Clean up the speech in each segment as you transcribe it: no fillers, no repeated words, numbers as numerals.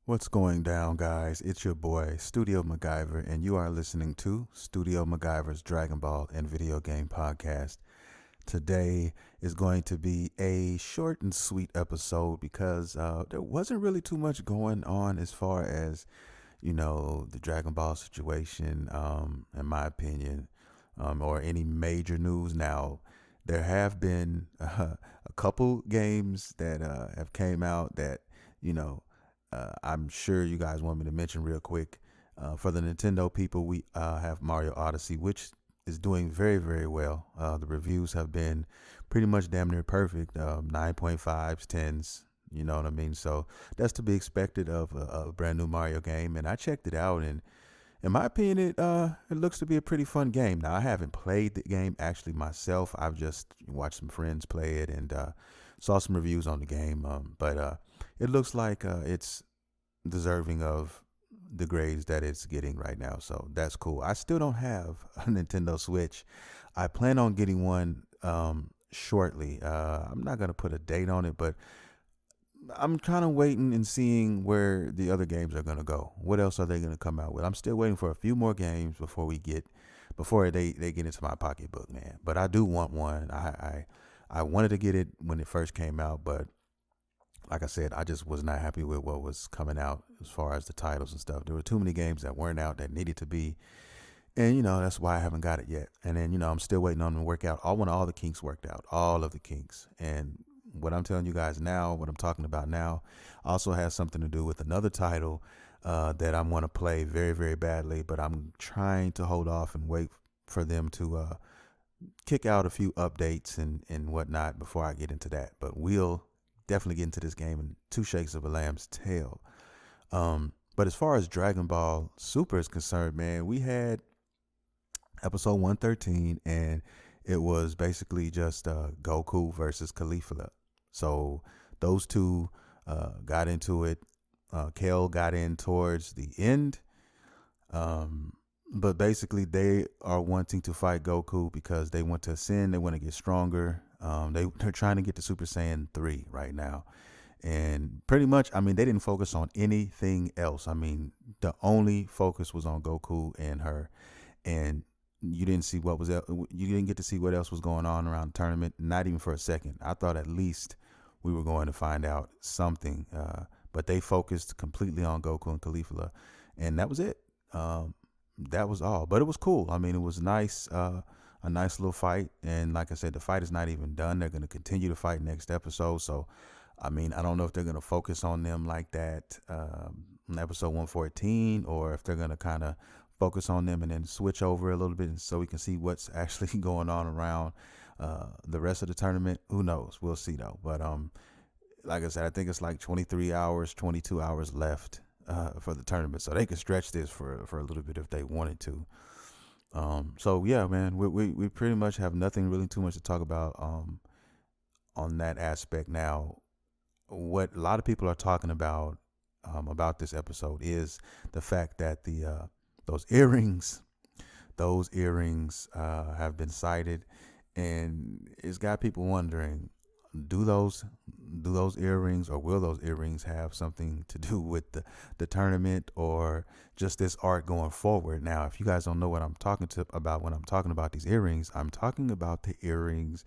What's going down, guys? It's your boy, Studio MacGyver, and you are listening to Studio MacGyver's Dragon Ball and Video Game Podcast. Today is going to be a short and sweet episode because there wasn't really too much going on as far as, the Dragon Ball situation, in my opinion, or any major news. Now, there have been a couple games that have came out that, you know, I'm sure you guys want me to mention real quick. For the Nintendo people, we have Mario Odyssey, which is doing very, very well. The reviews have been pretty much damn near perfect, 9.5s, 10s. You know what I mean? So that's to be expected of a brand new Mario game. And I checked it out, and in my opinion, it looks to be a pretty fun game. Now, I haven't played the game actually myself. I've just watched some friends play it and saw some reviews on the game. But it looks like it's deserving of the grades that it's getting right now. So that's cool. I still don't have a Nintendo Switch. I plan on getting one shortly. I'm not going to put a date on it, but I'm kind of waiting and seeing where the other games are going to go. What else are they going to come out with? I'm still waiting for a few more games before they get into my pocketbook, man. But I do want one. I wanted to get it when it first came out, but like I said, I just was not happy with what was coming out as far as the titles and stuff. There were too many games that weren't out that needed to be. And, that's why I haven't got it yet. And then, I'm still waiting on them to work out. I want all the kinks worked out, all of the kinks. And what I'm telling you guys now, what I'm talking about now, also has something to do with another title that I want to play very, very badly. But I'm trying to hold off and wait for them to kick out a few updates and whatnot before I get into that. But we'll definitely get into this game in two shakes of a lamb's tail. But as far as Dragon Ball Super is concerned, man, we had episode 113, and it was basically just Goku versus Caulifla. So those two got into it. Kale got in towards the end. But basically, they are wanting to fight Goku because they want to ascend. They want to get stronger. They're trying to get to Super Saiyan 3 right now. And pretty much, I mean, they didn't focus on anything else. I mean, the only focus was on Goku and her. And you didn't see you didn't get to see what else was going on around the tournament, not even for a second. I thought at least we were going to find out something. But they focused completely on Goku and Caulifla. And that was it. That was all, but it was cool. I mean, it was nice, a nice little fight. And like I said, the fight is not even done. They're going to continue to fight next episode. So, I mean, I don't know if they're going to focus on them like that in episode 114, or if they're going to kind of focus on them and then switch over a little bit so we can see what's actually going on around the rest of the tournament. Who knows? We'll see though. But like I said, I think it's like 23 hours, 22 hours left for the tournament, so they could stretch this for a little bit if they wanted to. So yeah, man, we pretty much have nothing really too much to talk about on that aspect. Now, what a lot of people are talking about this episode is the fact that those earrings have been cited, and it's got people wondering, do those earrings, or will those earrings have something to do with the tournament, or just this art going forward? Now, if you guys don't know what I'm talking about when I'm talking about these earrings, I'm talking about the earrings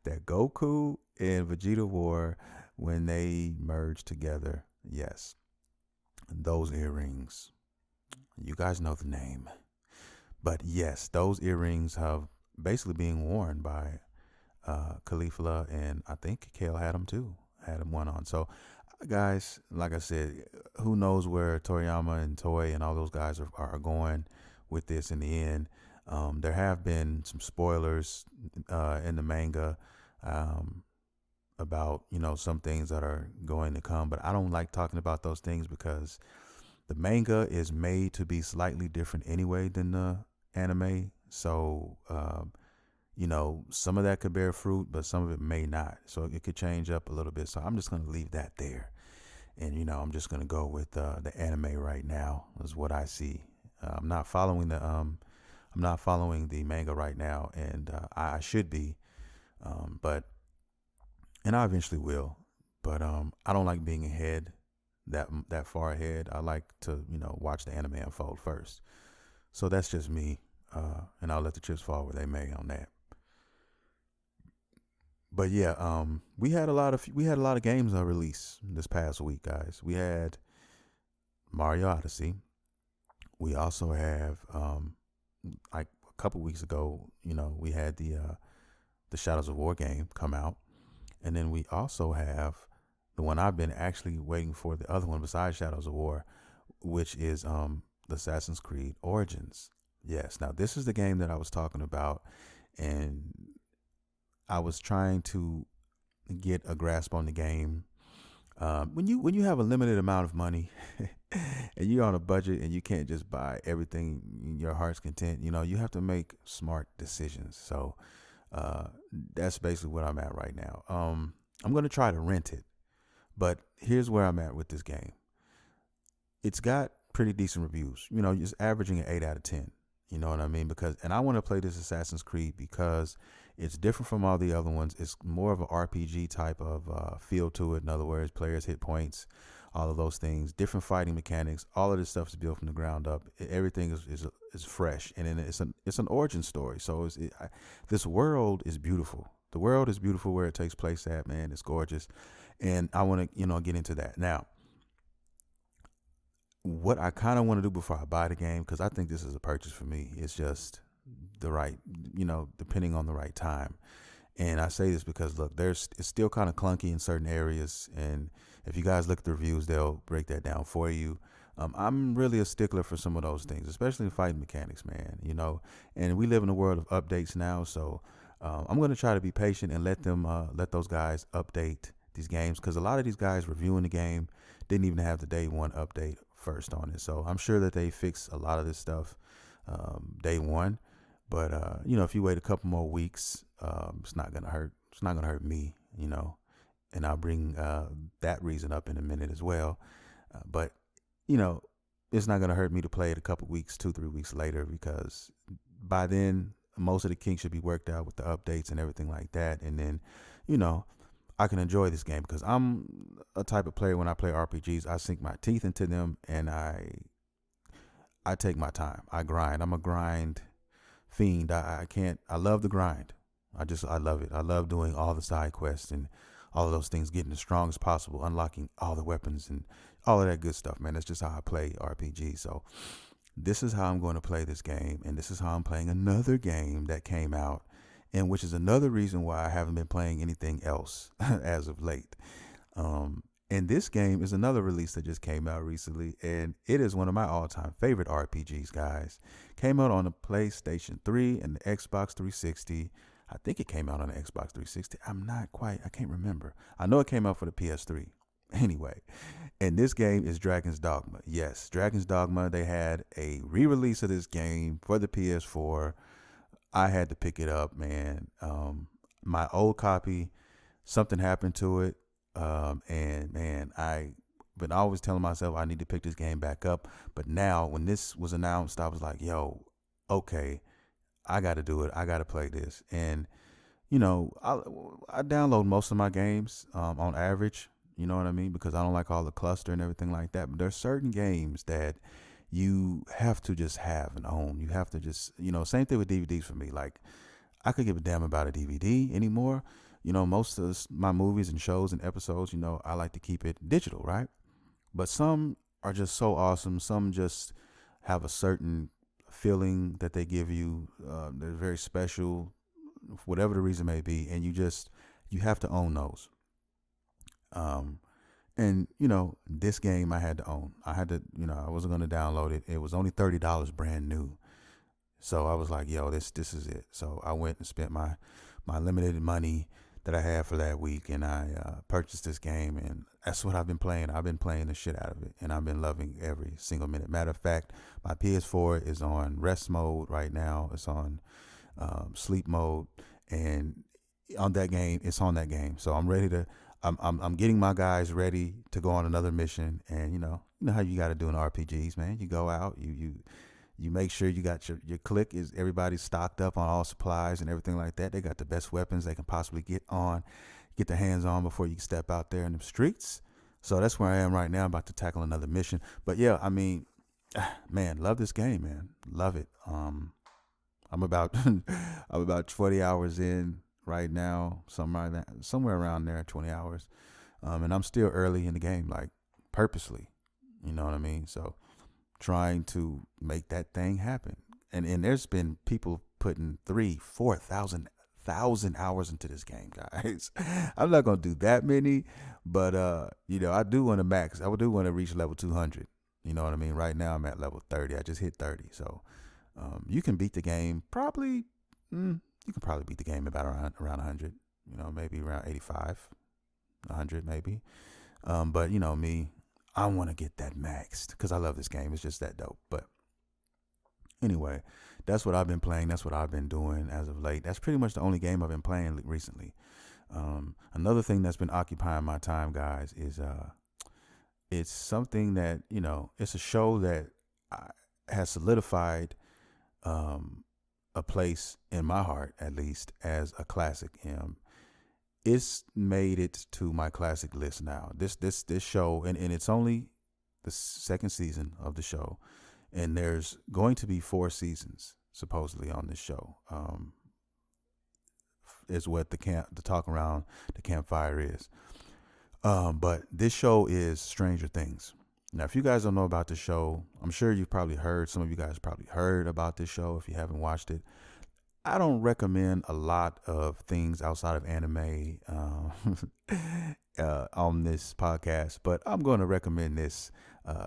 that Goku and Vegeta wore when they merged together. Yes, those earrings. You guys know the name. But yes, those earrings have basically being worn by Caulifla, and I think Kale had them too. Had them one on. So, guys, like I said, who knows where Toriyama and Toei and all those guys are going with this in the end. There have been some spoilers in the manga about some things that are going to come, but I don't like talking about those things because the manga is made to be slightly different anyway than the anime. So some of that could bear fruit, but some of it may not. So it could change up a little bit. So I'm just going to leave that there. And, I'm just going to go with the anime right now is what I see. I'm not following the manga right now, and I should be. And I eventually will. But I don't like being ahead that far ahead. I like to watch the anime unfold first. So that's just me, and I'll let the chips fall where they may on that. But yeah, we had a lot of games on release this past week, guys. We had Mario Odyssey. We also have like a couple weeks ago, we had the Shadows of War game come out, and then we also have the one I've been actually waiting for, the other one besides Shadows of War, which is the Assassin's Creed Origins. Yes, now this is the game that I was talking about, and I was trying to get a grasp on the game. When you have a limited amount of money and you're on a budget and you can't just buy everything in your heart's content, you have to make smart decisions. So that's basically what I'm at right now. I'm going to try to rent it, but here's where I'm at with this game. It's got pretty decent reviews, just averaging an 8 out of 10. You know what I mean? And I want to play this Assassin's Creed because it's different from all the other ones. It's more of an RPG type of feel to it. In other words, players hit points, all of those things, different fighting mechanics. All of this stuff is built from the ground up. Everything is fresh, and then it's an origin story. So this world is beautiful. The world is beautiful where it takes place at, man. It's gorgeous, and I want to get into that now. What I kind of want to do before I buy the game, because I think this is a purchase for me, it's just the right, depending on the right time. And I say this because look, it's still kind of clunky in certain areas, and if you guys look at the reviews, they'll break that down for you. I'm really a stickler for some of those things, especially fighting mechanics, man. And we live in a world of updates now, so I'm going to try to be patient and let those guys update these games, because a lot of these guys reviewing the game didn't even have the day one update first on it. So I'm sure that they fix a lot of this stuff day one. But if you wait a couple more weeks, it's not gonna hurt. It's not gonna hurt me, And I'll bring that reason up in a minute as well. But it's not gonna hurt me to play it a couple weeks, 2-3 weeks later, because by then most of the kinks should be worked out with the updates and everything like that. And then, I can enjoy this game because I'm a type of player. When I play RPGs, I sink my teeth into them, and I take my time. I grind. I'm a grind fiend. I can't. I love the grind. I love it. I love doing all the side quests and all of those things, getting as strong as possible, unlocking all the weapons and all of that good stuff, man. That's just how I play RPG. So this is how I'm going to play this game, and this is how I'm playing another game that came out, and which is another reason why I haven't been playing anything else as of late. And this game is another release that just came out recently, and it is one of my all-time favorite RPGs, guys. Came out on the PlayStation 3 and the Xbox 360. I think it came out on the Xbox 360. I can't remember. I know it came out for the PS3. Anyway, and this game is Dragon's Dogma. Yes, Dragon's Dogma. They had a re-release of this game for the PS4. I had to pick it up, man. My old copy, something happened to it. And man, I've been always telling myself I need to pick this game back up. But now when this was announced, I was like, yo, okay, I got to do it. I got to play this. And, I download most of my games on average, you know what I mean? Because I don't like all the cluster and everything like that. But there's certain games that you have to just have and own. You have to just, same thing with DVDs for me. Like, I could give a damn about a DVD anymore. Most of my movies and shows and episodes, I like to keep it digital, right? But some are just so awesome. Some just have a certain feeling that they give you. They're very special, whatever the reason may be. And you have to own those. And this game I had to own. I had to, I wasn't going to download it. It was only $30 brand new. So I was like, yo, this is it. So I went and spent my limited money that I had for that week, and I purchased this game, and that's what I've been playing. I've been playing the shit out of it, and I've been loving every single minute. Matter of fact, my PS4 is on rest mode right now. It's on sleep mode, and it's on that game. So I'm ready to. I'm getting my guys ready to go on another mission, and you know how you got to do in RPGs, man. You go out, you make sure you got your clique is everybody's stocked up on all supplies and everything like that. They got the best weapons they can possibly get their hands on before you step out there in the streets. So that's where I am right now, about to tackle another mission. But yeah, I mean, man, love this game, man. Love it. I'm about I'm about 20 hours in right now, somewhere around there, 20 hours. And I'm still early in the game, like purposely. You know what I mean? So trying to make that thing happen. And there's been people putting 3, 4 thousand hours into this game, guys. I'm not gonna do that many, but I do want to max. I do want to reach level 200. You know what I mean? Right now I'm at level 30. I just hit 30, so you can beat the game probably. You can probably beat the game about around 100. Maybe around 85, 100 maybe. But me, I want to get that maxed because I love this game. It's just that dope. But anyway, that's what I've been playing. That's what I've been doing as of late. That's pretty much the only game I've been playing recently. Another thing that's been occupying my time, guys, is it's something that, it's a show that has solidified a place in my heart, at least, as a classic. It's made it to my classic list now. This show, and it's only the second season of the show, and there's going to be 4 seasons supposedly on this show. Is what the talk around the campfire is. But this show is Stranger Things. Now, if you guys don't know about the show, I'm sure you've probably heard. Some of you guys probably heard about this show if you haven't watched it. I don't recommend a lot of things outside of anime on this podcast, but I'm going to recommend this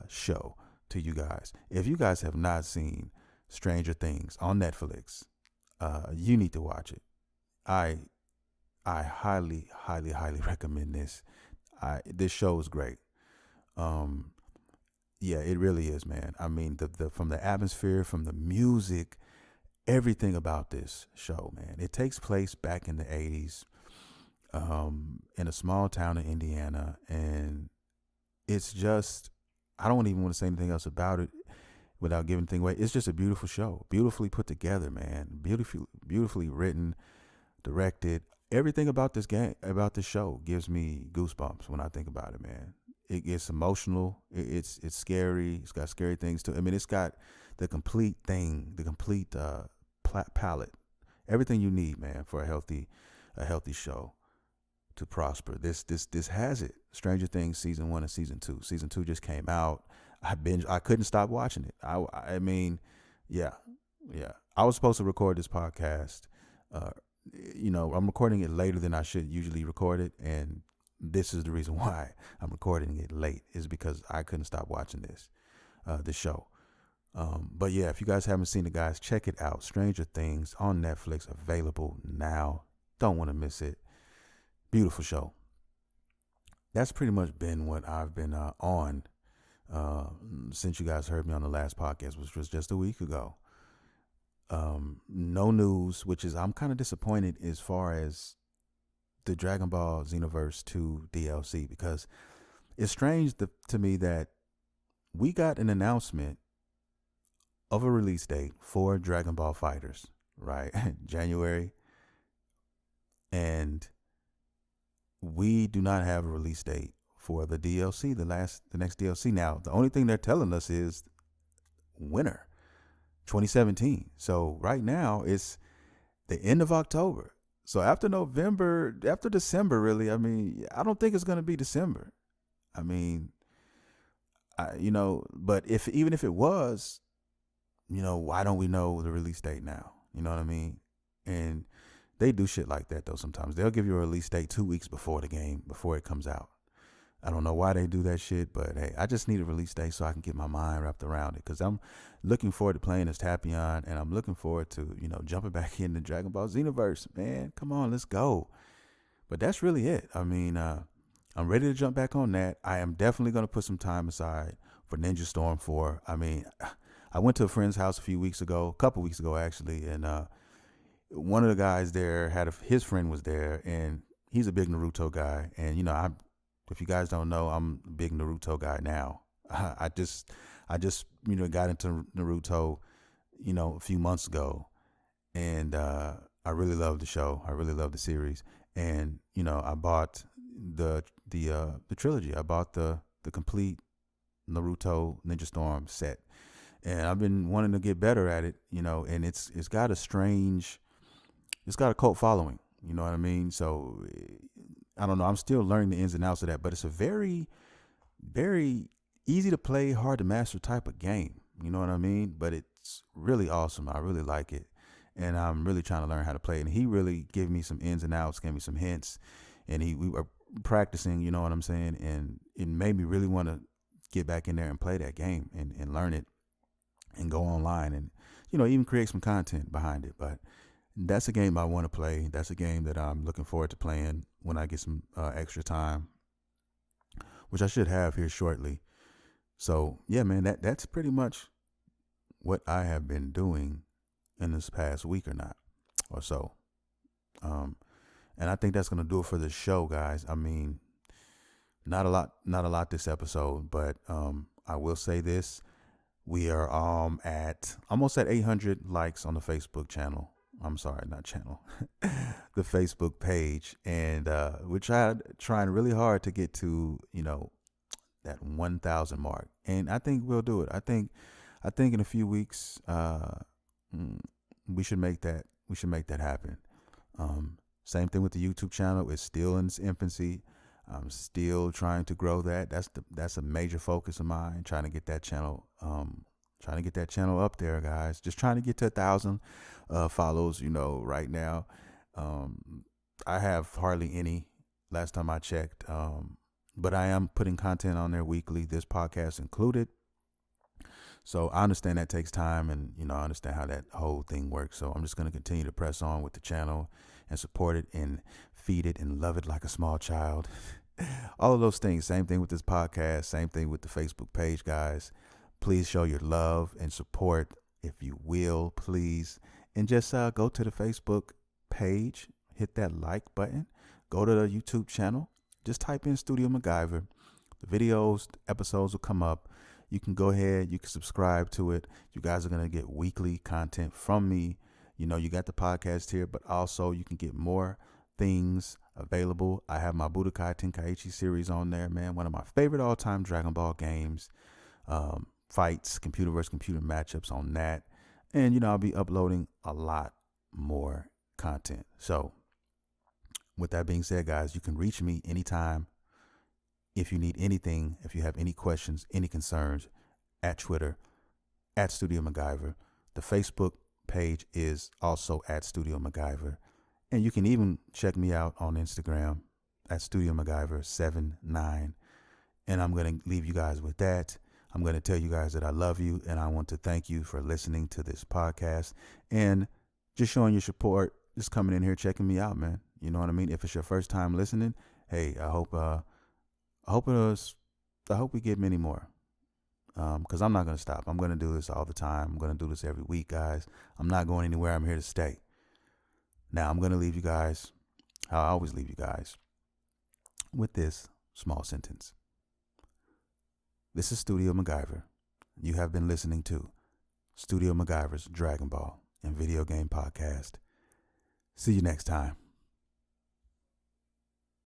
show to you guys. If you guys have not seen Stranger Things on Netflix, you need to watch it. I highly, highly, highly recommend this. This show is great. Yeah, it really is, man. I mean, the from the atmosphere, from the music, everything about this show, man. It takes place back in the 80s, in a small town in Indiana, and it's just, I don't even want to say anything else about it without giving anything away. It's just a beautiful show, beautifully put together, man. Beautifully written, directed. Everything about this show gives me goosebumps when I think about it, man. It gets emotional. It's scary. It's got scary things too. I mean, it's got the complete thing, the complete palette, everything you need, man, for a healthy show to prosper. This has it. Stranger Things season 1 and season 2. Season 2 just came out. I couldn't stop watching it. I mean, yeah. I was supposed to record this podcast. I'm recording it later than I should usually record it, and this is the reason why I'm recording it late, is because I couldn't stop watching this show. But yeah, if you guys haven't seen it, guys, check it out. Stranger Things on Netflix, available now. Don't want to miss it. Beautiful show. That's pretty much been what I've been on since you guys heard me on the last podcast, which was just a week ago. No news, which is, I'm kind of disappointed as far as the Dragon Ball Xenoverse 2 DLC, because it's strange to me that we got an announcement of a release date for Dragon Ball Fighters, right? January. And we do not have a release date for the DLC, the next DLC. Now, the only thing they're telling us is winter 2017. So right now it's the end of October. So after December, really, I mean, I don't think it's going to be December. I mean, but even if it was, why don't we know the release date now? You know what I mean? And they do shit like that, though, sometimes. They'll give you a release date 2 weeks before the game, before it comes out. I don't know why they do that shit, but hey, I just need a release date so I can get my mind wrapped around it, because I'm looking forward to playing as Tapion, and I'm looking forward to, jumping back into Dragon Ball Xenoverse. Man, come on, let's go. But that's really it. I mean, I'm ready to jump back on that. I am definitely going to put some time aside for Ninja Storm 4. I mean, I went to a friend's house a couple weeks ago actually, and one of the guys there his friend was there, and he's a big Naruto guy, and if you guys don't know, I'm a big Naruto guy now. I just got into Naruto, a few months ago, and I really love the show. I really love the series, and I bought the the trilogy. I bought the complete Naruto Ninja Storm set, and I've been wanting to get better at it, and it's got a cult following, you know what I mean? So I don't know, I'm still learning the ins and outs of that, but it's a very, very easy to play, hard to master type of game, you know what I mean? But it's really awesome. I really like it, and I'm really trying to learn how to play it. And he really gave me some ins and outs, gave me some hints, and we were practicing, you know what I'm saying? And it made me really want to get back in there and play that game and learn it and go online and, even create some content behind it. But that's a game I want to play. That's a game that I'm looking forward to playing when I get some extra time, which I should have here shortly. So yeah, man, that's pretty much what I have been doing in this past week or so. And I think that's gonna do it for the show, guys. I mean, not a lot this episode, but I will say this: we are almost at 800 likes on the Facebook channel. I'm sorry, not channel, the Facebook page, and we're trying really hard to get to that 1,000 mark, and I think we'll do it. I think in a few weeks, we should make that happen. Same thing with the YouTube channel. It's still in its infancy. I'm still trying to grow that. That's a major focus of mine. Trying to get that channel up there, guys. Just trying to get to 1,000 follows. Right now, I have hardly any. Last time I checked, but I am putting content on there weekly. This podcast included. So I understand that takes time, and I understand how that whole thing works. So I'm just going to continue to press on with the channel and support it and feed it and love it like a small child. All of those things. Same thing with this podcast. Same thing with the Facebook page, guys. Please show your love and support, if you will, please. And just go to the Facebook page, hit that like button, go to the YouTube channel, just type in Studio MacGyver. The videos, episodes will come up. You can go ahead, you can subscribe to it. You guys are going to get weekly content from me. You got the podcast here, but also you can get more things available. I have my Budokai Tenkaichi series on there, man. One of my favorite all-time Dragon Ball games. Fights, computer versus computer matchups on that. And, I'll be uploading a lot more content. So with that being said, guys, you can reach me anytime. If you need anything, if you have any questions, any concerns, at Twitter, at Studio MacGyver. The Facebook page is also at Studio MacGyver. And you can even check me out on Instagram at Studio MacGyver79. And I'm going to leave you guys with that. I'm going to tell you guys that I love you, and I want to thank you for listening to this podcast and just showing your support, just coming in here, checking me out, man. You know what I mean? If it's your first time listening, hey, I hope we get many more, because I'm not going to stop. I'm going to do this all the time. I'm going to do this every week, guys. I'm not going anywhere. I'm here to stay. Now, I'm going to leave you guys, how I always leave you guys, with this small sentence. This is Studio MacGyver. You have been listening to Studio MacGyver's Dragon Ball and Video Game Podcast. See you next time.